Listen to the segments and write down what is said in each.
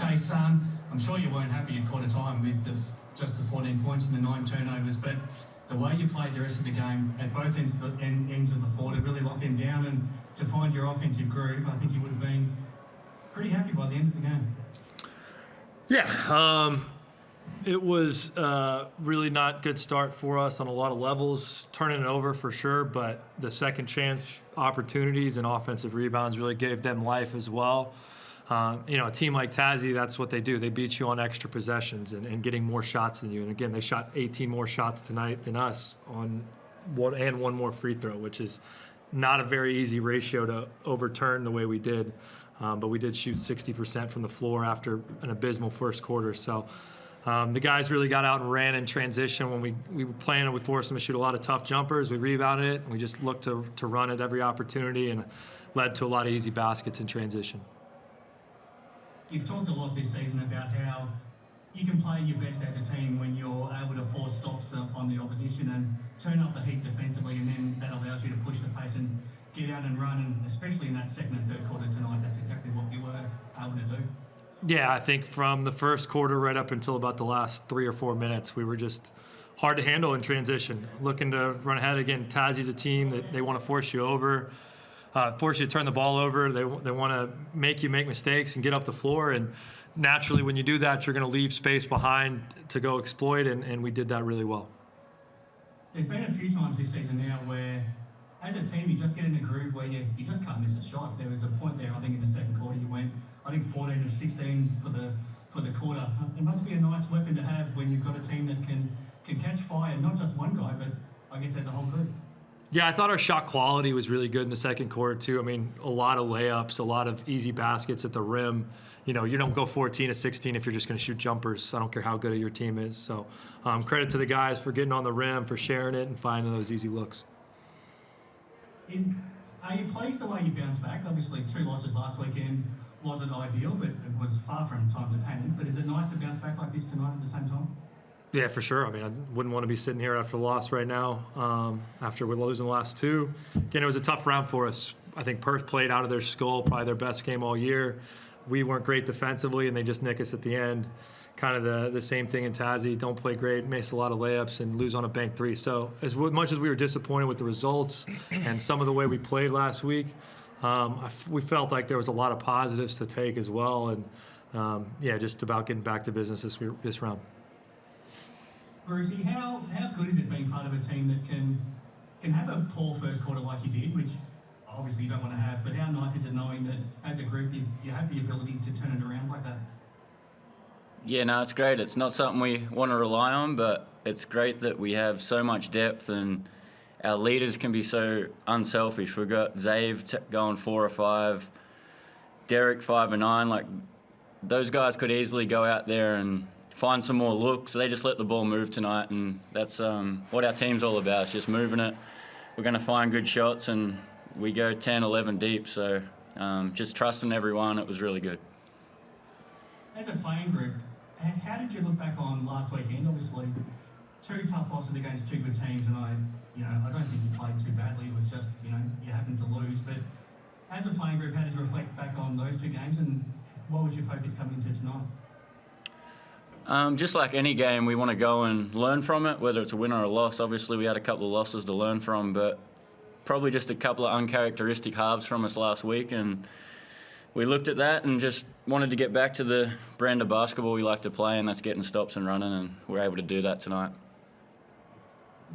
Chase, I'm sure you weren't happy at quarter time with just the 14 points and the 9 turnovers, but the way you played the rest of the game at both ends of the floor to really lock them down and to find your offensive groove, I think you would have been pretty happy by the end of the game. Yeah, it was really not good start for us on a lot of levels, turning it over for sure, but the second chance opportunities and offensive rebounds really gave them life as well. A team like Tassie, that's what they do. They beat you on extra possessions and getting more shots than you. And again, they shot 18 more shots tonight than us on one more free throw, which is not a very easy ratio to overturn the way we did. But we did shoot 60% from the floor after an abysmal first quarter. So the guys really got out and ran in transition. When we were playing it, we forced them to shoot a lot of tough jumpers. We rebounded it, and we just looked to run at every opportunity, and led to a lot of easy baskets in transition. You've talked a lot this season about how you can play your best as a team when you're able to force stops on the opposition and turn up the heat defensively, and then that allows you to push the pace and get out and run, and especially in that second and third quarter tonight, that's exactly what you were able to do. Yeah, I think from the first quarter right up until about the last 3 or 4 minutes, we were just hard to handle in transition, looking to run ahead. Again, Tassie's a team that they want to force you over, force you to turn the ball over. They want to make you make mistakes and get up the floor. And naturally, when you do that, you're going to leave space behind to go exploit, and we did that really well. There's been a few times this season now where, as a team, you just get in a groove where you just can't miss a shot. There was a point there, I think, in the second quarter, you went, 14 of 16 for the quarter. It must be a nice weapon to have when you've got a team that can catch fire, not just one guy, but I guess as a whole group. Yeah, I thought our shot quality was really good in the second quarter, too. I mean, a lot of layups, a lot of easy baskets at the rim. You don't go 14 of 16 if you're just going to shoot jumpers. I don't care how good your team is. So credit to the guys for getting on the rim, for sharing it, and finding those easy looks. Are you pleased the way you bounced back? Obviously, 2 losses last weekend wasn't ideal, but it was far from time to panic. But is it nice to bounce back like this tonight at the same time? Yeah, for sure. I mean, I wouldn't want to be sitting here after the loss right now, after we're losing the last 2. Again, it was a tough round for us. I think Perth played out of their skull, probably their best game all year. We weren't great defensively, and they just nick us at the end. Kind of the same thing in Tassie. Don't play great, miss a lot of layups, and lose on a bank 3. So as much as we were disappointed with the results and some of the way we played last week, we felt like there was a lot of positives to take as well. And, just about getting back to business this round. Brucey, how good is it being part of a team that can have a poor first quarter like you did, which obviously you don't want to have, but how nice is it knowing that as a group you have the ability to turn it around like that? Yeah, no, it's great. It's not something we want to rely on, but it's great that we have so much depth and our leaders can be so unselfish. We've got Zave going 4 or 5, Derek 5 or 9. Like, those guys could easily go out there and find some more looks. They just let the ball move tonight, and that's what our team's all about. It's just moving it. We're going to find good shots, and we go 10, 11 deep. So just trusting everyone. It was really good. As a playing group, how did you look back on last weekend? Obviously, 2 tough losses against 2 good teams, and I don't think you played too badly. It was just, you happened to lose. But as a playing group, how did you reflect back on those 2 games, and what was your focus coming into tonight? Just like any game, we want to go and learn from it, whether it's a win or a loss. Obviously, we had a couple of losses to learn from, but probably just a couple of uncharacteristic halves from us last week, and we looked at that and just wanted to get back to the brand of basketball we like to play, and that's getting stops and running, and we're able to do that tonight.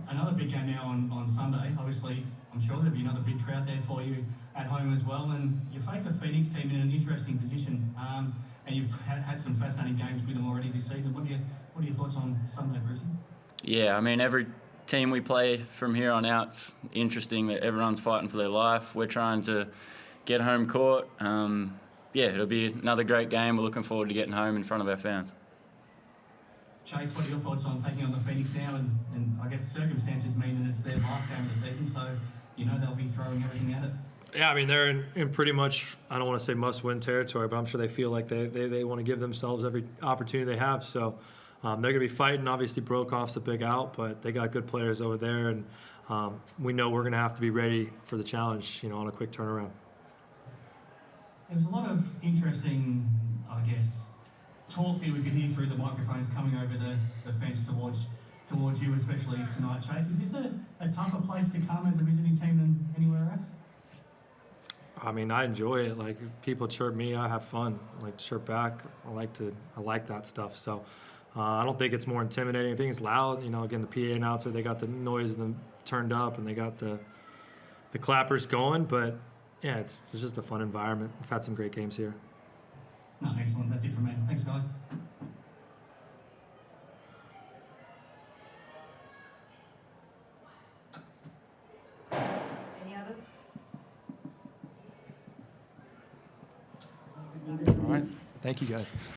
Another big game now on Sunday. Obviously, I'm sure there'll be another big crowd there for you at home as well, and you face a Phoenix team in an interesting position, and you've had some fascinating games with them already this season. What are your thoughts on Sunday, Bruce? Yeah, I mean, every team we play from here on out's interesting. That everyone's fighting for their life. We're trying to get home court. It'll be another great game. We're looking forward to getting home in front of our fans. Chase, what are your thoughts on taking on the Phoenix now? And I guess circumstances mean that it's their last game of the season, so they'll be throwing everything at it. Yeah, I mean, they're in pretty much, I don't want to say must-win territory, but I'm sure they feel like they want to give themselves every opportunity they have. So they're going to be fighting. Obviously, Brokoff's a big out, but they got good players over there, and we know we're going to have to be ready for the challenge, on a quick turnaround. There was a lot of interesting, I guess, talk that we could hear through the microphones coming over the fence towards you, especially tonight, Chase. Is this a tougher place to come as a visiting team than anywhere else? I mean, I enjoy it. Like, people chirp me, I have fun. I like to chirp back. I like that stuff. So I don't think it's more intimidating. I think it's loud. You know, again, the PA announcer, they got the noise of them turned up, and they got the clappers going. But yeah, it's just a fun environment. We've had some great games here. No, excellent. That's it from me. Thanks, guys. Any others? All right. Thank you, guys.